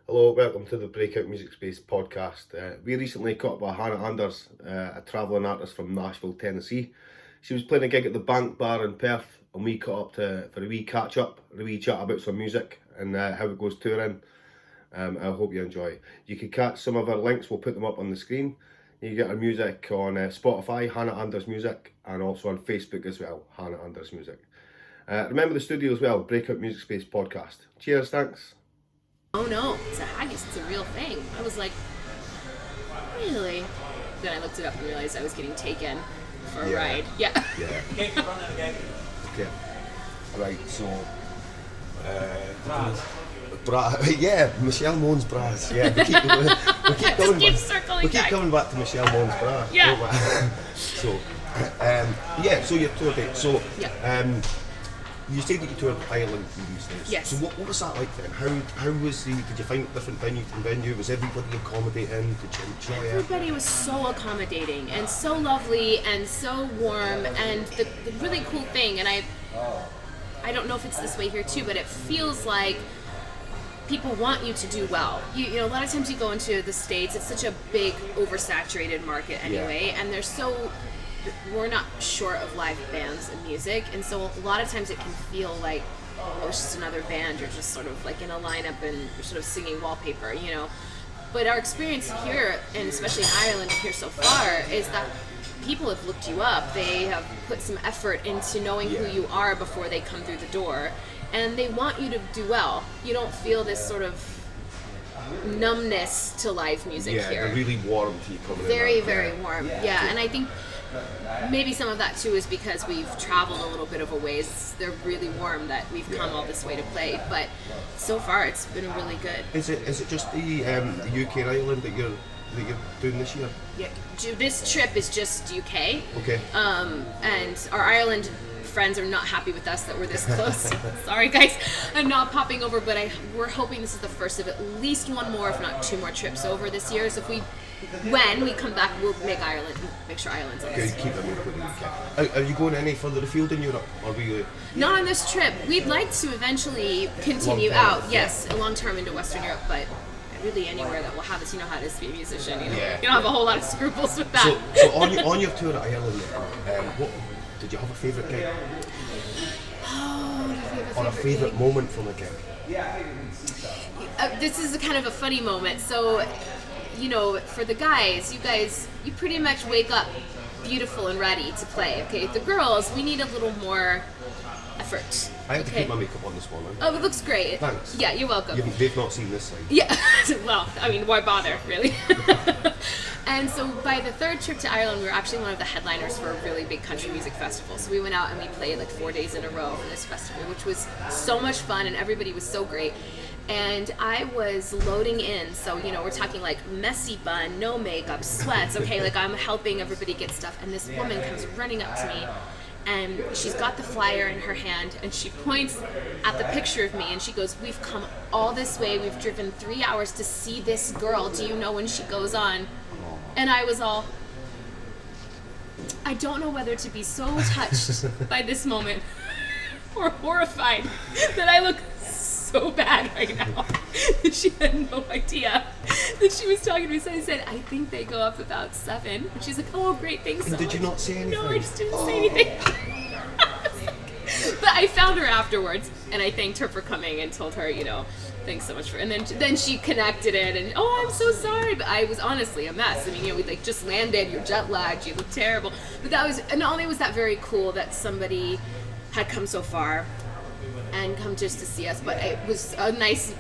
Hello, welcome to the Breakout Music Space podcast. We recently caught up with Hannah Anders, a travelling artist from Nashville, Tennessee. She was playing a gig at the Bank Bar in Perth, and we caught up for a wee catch up, a wee chat about some music and how it goes touring. I hope you enjoy. You can catch some of our links, we'll put them up on the screen. You can get our music on Spotify, Hannah Anders Music, and also on Facebook as well, Hannah Anders Music. Remember the studio as well, Breakout Music Space podcast. Cheers, thanks. Oh no, it's a haggis, it's a real thing. I was like, really? Then I looked it up and realized I was getting taken for a ride. Yeah. Okay. Right, so yeah, Michelle Mone's bras. Yeah, we keep coming back to Michelle Mone's bra. Yeah. So your tour date. So you said that you toured Ireland in these days. Yes. So what was that like then? How was did you find it different venue? Was everybody accommodating? Did you enjoy it? Everybody was so accommodating and so lovely and so warm, and the really cool thing, and I don't know if it's this way here too, but it feels like people want you to do well. You know, a lot of times you go into the States, it's such a big, oversaturated market anyway, and we're not short of live bands and music, and so a lot of times it can feel like, oh, it's just another band. You're just sort of like in a lineup and you're sort of singing wallpaper, you know. But our experience here, and especially in Ireland here so far, is that people have looked you up. They have put some effort into knowing who you are before they come through the door, and they want you to do well. You don't feel this sort of numbness to live music here. Yeah, they're really warm to you coming in. Very warm. Yeah, and I think maybe some of that too is because we've traveled a little bit of a ways. They're really warm that we've come all this way to play, but so far it's been really good. Is it just the UK and Ireland that you're doing this year? Yeah, this trip is just UK. Okay. And our Ireland friends are not happy with us that we're this close. Sorry guys, I'm not popping over, but we're hoping this is the first of at least one more, if not two more trips over this year. So when we come back, we'll make sure Ireland's on Okay, this. keep them in the UK. Are you going any further afield in Europe, or are you? Not on this trip. We'd like to eventually continue out, yes, long term into Western Europe, but really anywhere that will have us. You know how it is to be a musician. You don't have a whole lot of scruples with that. So on your tour to Ireland, what did you have a favourite gig? Or a favourite moment from a gig? This is kind of a funny moment. So, you know, for the guys, you pretty much wake up beautiful and ready to play. Okay, the girls, we need a little more effort. I had to keep my makeup on this morning. Oh, it looks great. Thanks. Yeah, you're welcome. They've not seen this side. Yeah, well, I mean, why bother, really? And so by the third trip to Ireland, we were actually one of the headliners for a really big country music festival. So we went out and we played like 4 days in a row for this festival, which was so much fun, and everybody was so great. And I was loading in, so, you know, we're talking like messy bun, no makeup, sweats, okay, like I'm helping everybody get stuff, and this woman comes running up to me, and she's got the flyer in her hand, and she points at the picture of me, and she goes, "We've come all this way, we've driven 3 hours to see this girl, do you know when she goes on?" And I was all, I don't know whether to be so touched by this moment or horrified that I look so bad right now. She had no idea that she was talking to me. So I said, "I think they go up about 7." And she's like, "Oh, great, thanks so much." Did you not say anything? No, I just didn't say anything. But I found her afterwards, and I thanked her for coming and told her, you know, thanks so much for. And then she connected it, and I'm so sorry, but I was honestly a mess. I mean, you know, we like just landed, you're jet lagged, you look terrible. But and not only was that very cool that somebody had come so far and come just to see us, but it was a nice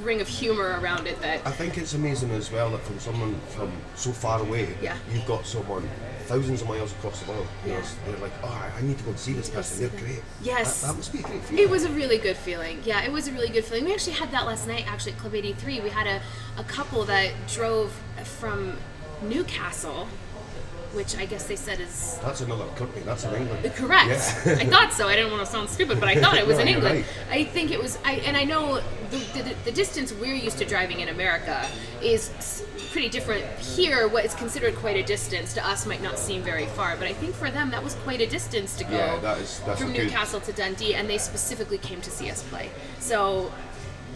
ring of humor around it that I think it's amazing as well that from someone from so far away, you've got someone thousands of miles across the world. You know, they're like, "Oh, I need to go and see this person. They're great." Yes. That must be a great feeling. It was a really good feeling. Yeah, it was a really good feeling. We actually had that last night, actually, at Club 83. We had a couple that drove from Newcastle, which I guess they said is... That's another country. That's in England. Correct. Yeah. I thought so. I didn't want to sound stupid, but I thought it was No, in you're England. right. I think it was... And I know the distance we're used to driving in America is pretty different. Here, what is considered quite a distance to us might not seem very far, but I think for them that was quite a distance to go That's from a good... Newcastle to Dundee, and they specifically came to see us play. So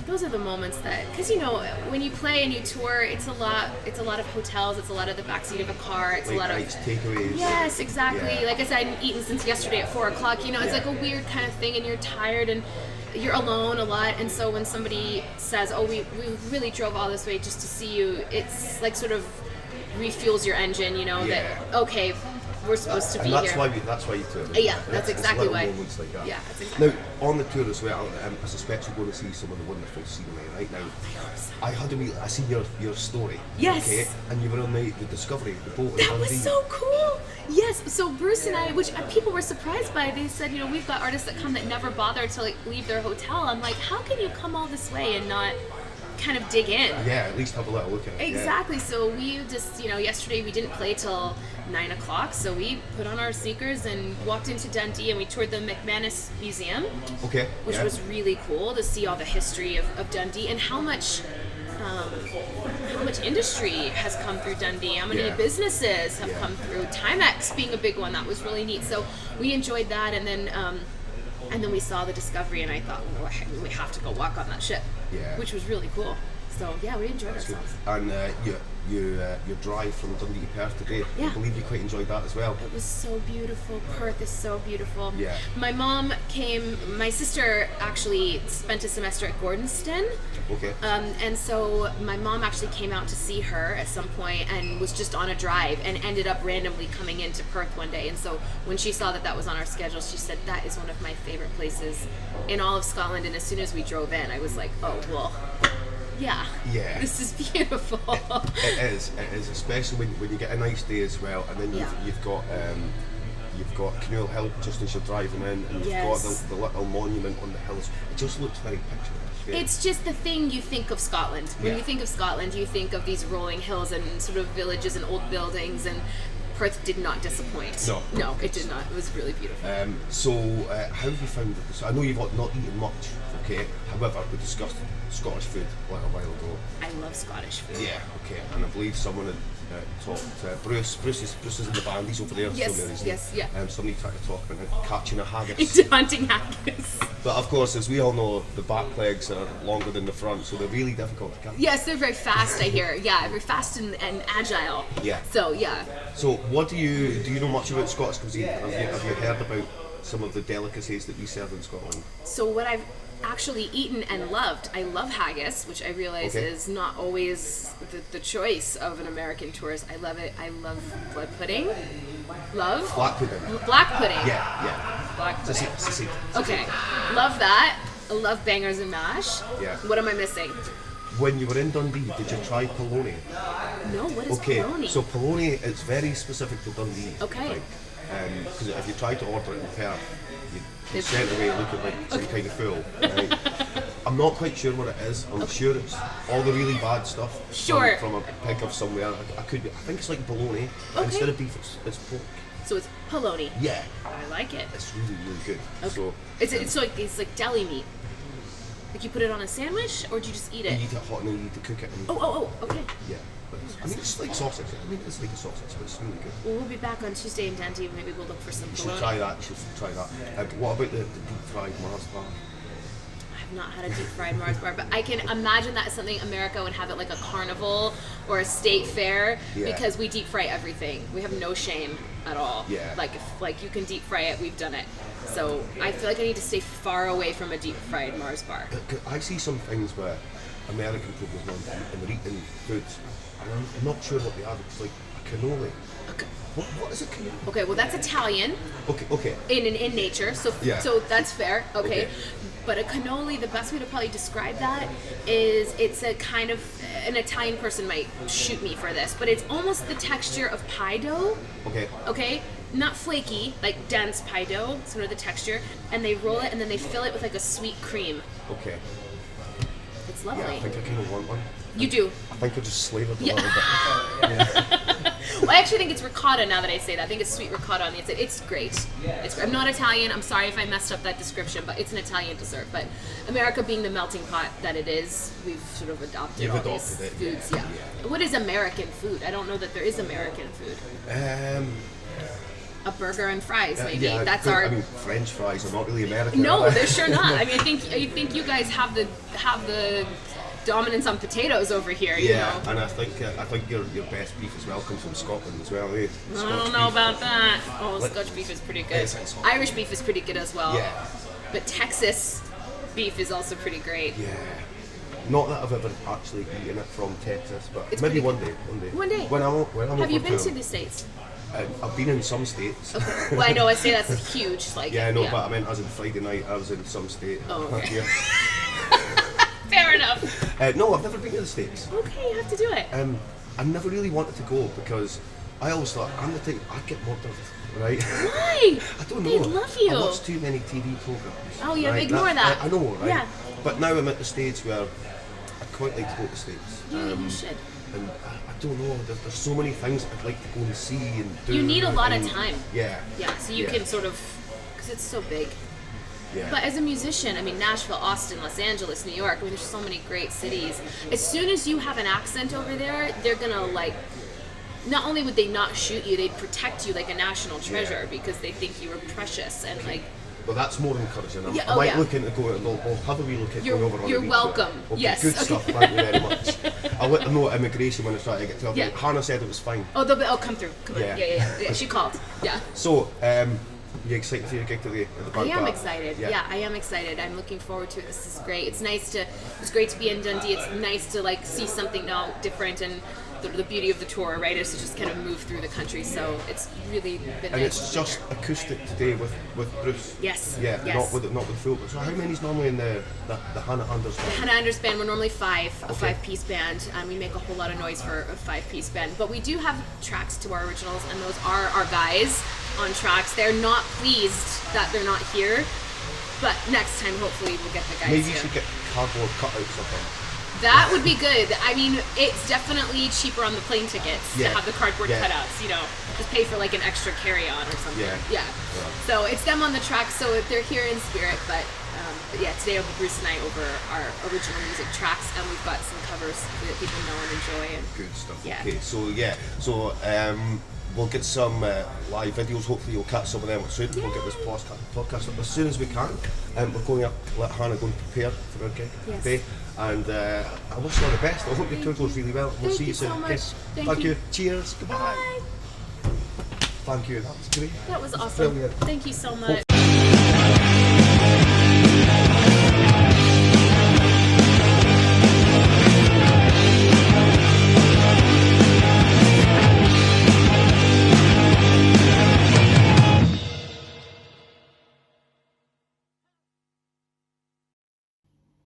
those are the moments that, because you know, when you play and you tour, it's a lot of hotels, it's a lot of the backseat of a car, it's Late a lot nights, of takeaways. yes, exactly. Yeah. Like I said, I hadn't eaten since yesterday at 4:00. You know, it's like a weird kind of thing, and you're tired and you're alone a lot. And so when somebody says, "Oh, we really drove all this way just to see you," it's like sort of refuels your engine. You know that okay, we're supposed to be and that's here. That's why you tour. Yeah, that's exactly why. Moments like that. Yeah, that's exactly. Now on the tour as well, I suspect you're going to see some of the wonderful scenery right now. I had to I see your story. Yes. Okay, and you were on the Discovery, the boat. That was so cool. Yes. So Bruce and I, which people were surprised by, they said, you know, we've got artists that come that never bother to like leave their hotel. I'm like, how can you come all this way and not kind of dig in? Yeah, at least have a little look at it. Exactly. So we just, you know, yesterday we didn't play till 9:00, so we put on our sneakers and walked into Dundee and we toured the McManus Museum. Okay. Which was really cool to see all the history of Dundee and how much industry has come through Dundee, how many businesses have come through, Timex being a big one. That was really neat. So we enjoyed that, and then we saw the Discovery, and I thought, well, we have to go walk on that ship, which was really cool. So yeah, we enjoyed ourselves. And your drive from Dundee to Perth today, I believe you quite enjoyed that as well. It was so beautiful. Perth is so beautiful. Yeah. My sister actually spent a semester at Gordonston. Okay. And so my mom actually came out to see her at some point and was just on a drive and ended up randomly coming into Perth one day. And so when she saw that was on our schedule, she said, that is one of my favorite places in all of Scotland. And as soon as we drove in, I was like, oh, well, yeah, this is beautiful. It is, especially when you get a nice day as well, and then you've got Canoe Hill just as you're driving in, and you've got the little monument on the hills. It just looks very picturesque. Yeah. It's just the thing you think of Scotland. When you think of Scotland, you think of these rolling hills and sort of villages and old buildings, and Perth did not disappoint. No, it did not. It was really beautiful. So, how have you found it? I know you've not eaten much, okay? However, we discussed Scottish food a little while ago. I love Scottish food. Yeah, okay. And I believe someone had talked, Bruce is in the band, he's over there. Yes, yeah. Somebody tried to talk about catching a haggis. Hunting haggis. But of course, as we all know, the back legs are longer than the front, so they're really difficult to catch. Yes, they're very fast, I hear. Yeah, very fast and agile. Yeah. So, yeah. So, what do you know much about Scottish cuisine? Have you heard about some of the delicacies that we serve in Scotland? So, what I've actually eaten and loved, I love haggis, which I realize is not always the choice of an American tourist. I love it. I love blood pudding. Black pudding. Yeah. Black pudding. Okay. Love that. I love bangers and mash. Yeah. What am I missing? When you were in Dundee, did you try polony? No, what is polony? So polony is very specific to Dundee. Okay. Because if you try to order it in Perth, you sent away looking like some kind of fool. Right? I'm not quite sure what it is. I'm sure it's all the really bad stuff from a pig of somewhere. I think it's like bologna. Instead of beef, it's pork. So it's polony. Yeah. I like it. It's really, really good. Okay. So it's like deli meat. Like you put it on a sandwich, or do you just eat it? You eat it hot and then you need to cook it. Okay. Yeah. It's like sausage. It's like a sausage, but it's really good. Well, we'll be back on Tuesday in Dundee. Maybe we'll look for some polony. You should try that. What about the deep fried Mars bar? I've not had a deep fried Mars bar, but I can imagine that is something America would have at like a carnival or a state fair, because we deep fry everything. We have no shame at all. Yeah. Like you can deep fry it, we've done it. So I feel like I need to stay far away from a deep fried Mars bar. I see some things where American people go on and they're eating foods, and I'm not sure what they are. It's like a cannoli. What is a cannoli? Okay, well that's Italian. Okay. In nature, so that's fair. Okay. But a cannoli, the best way to probably describe that is it's a kind of, an Italian person might shoot me for this, but it's almost the texture of pie dough. Okay. Not flaky, like dense pie dough, sort of the texture, and they roll it and then they fill it with like a sweet cream. Okay. It's lovely. Yeah, I think I kind of want one. You do? I think I just slave it a little bit. Well, I actually think it's ricotta now that I say that. I think it's sweet ricotta on the inside. It's great. I'm not Italian. I'm sorry if I messed up that description, but it's an Italian dessert. But America being the melting pot that it is, we've sort of adopted these foods. Yeah. What is American food? I don't know that there is American food. a burger and fries, maybe. Yeah, That's I mean, French fries are not really American. No, they're sure not. I mean, I think you guys have the dominance on potatoes over here. You know. And I think your best beef as well comes from Scotland as well. Eh? I don't know about that. Oh, Scotch beef is pretty good. It's Irish beef is pretty good as well. Yeah. But Texas beef is also pretty great. Yeah. Not that I've ever actually eaten it from Texas, but It's maybe pretty one day. One day. When I'm Have you over been tour. to the States? I've been in some states. Okay. Well, I know I say that's huge. Like Yeah, I know, but I meant as in Friday night, I was in some state. Oh, okay. Yeah. Fair enough. No, I've never been to the States. Okay, you have to do it. I never really wanted to go because I always thought, I'm the type, I'd get murdered, right? Why? I don't know. They love you. I watch too many TV programs. Oh, yeah, right? ignore that. I know, right? Yeah. But now I'm at the stage where I'd quite like to go to the States. You should. And I don't know, there's so many things I'd like to go and see and do. You need a lot of and- time. Yeah. Yeah, so you Yeah. can sort of, because it's so big. Yeah. But as a musician, I mean, Nashville, Austin, Los Angeles, New York, I mean, there's so many great cities. As soon as you have an accent over there, they're gonna like, not only would they not shoot you, they'd protect you like a national treasure because they think you were precious and like, Well, that's more encouraging. Yeah, I might yeah. look into going, we'll have a wee look at You're- going over on you're the week, welcome. Okay, Yes, good okay. stuff, thank you very much. I'll let them know at immigration when I try to get to them. Yeah. Hannah said it was fine. oh, they'll be, oh, come through, come Yeah. on, yeah, she called, yeah. So, you excited for your gig today at the I Bank am Bar? excited. Yeah, I am excited. I'm looking forward to it. This is great. It's great to be in Dundee. It's nice to like see something now different, and the beauty of the tour, right, is to just kind of move through the country. So it's really been And nice. it's just acoustic today with Bruce. Yes. Yeah, Yes. not with full. So how many's normally in the Hannah Anders band? Hannah Anders band, we're normally a Okay. five-piece band. We make a whole lot of noise for a five-piece band. But we do have tracks to our originals, and those are our guys on tracks. They're not pleased that they're not here, but next time, hopefully, we'll get the guys Maybe here. you should get cardboard cutouts of them. That would be good. I mean, it's definitely cheaper on the plane tickets Yeah. to have the cardboard Yeah. cutouts, you know. Just pay for like an extra carry-on or something. Yeah. So it's them on the track, so they're here in spirit. But yeah, today will be Bruce and I over our original music tracks, and we've got some covers that people know and enjoy. And Good stuff. Yeah. Okay, so we'll get some live videos. Hopefully, you'll catch some of them soon. We'll get this podcast up as soon as we can. We're going to let Hannah go and prepare for her gig Yes. today. And I wish you all the best. I hope your tour goes really well. We'll Thank see you you soon. so Okay? much. Thank Thank you. you. Cheers. Goodbye. Bye. Thank you. That was great. That was awesome. Brilliant. Thank you so much.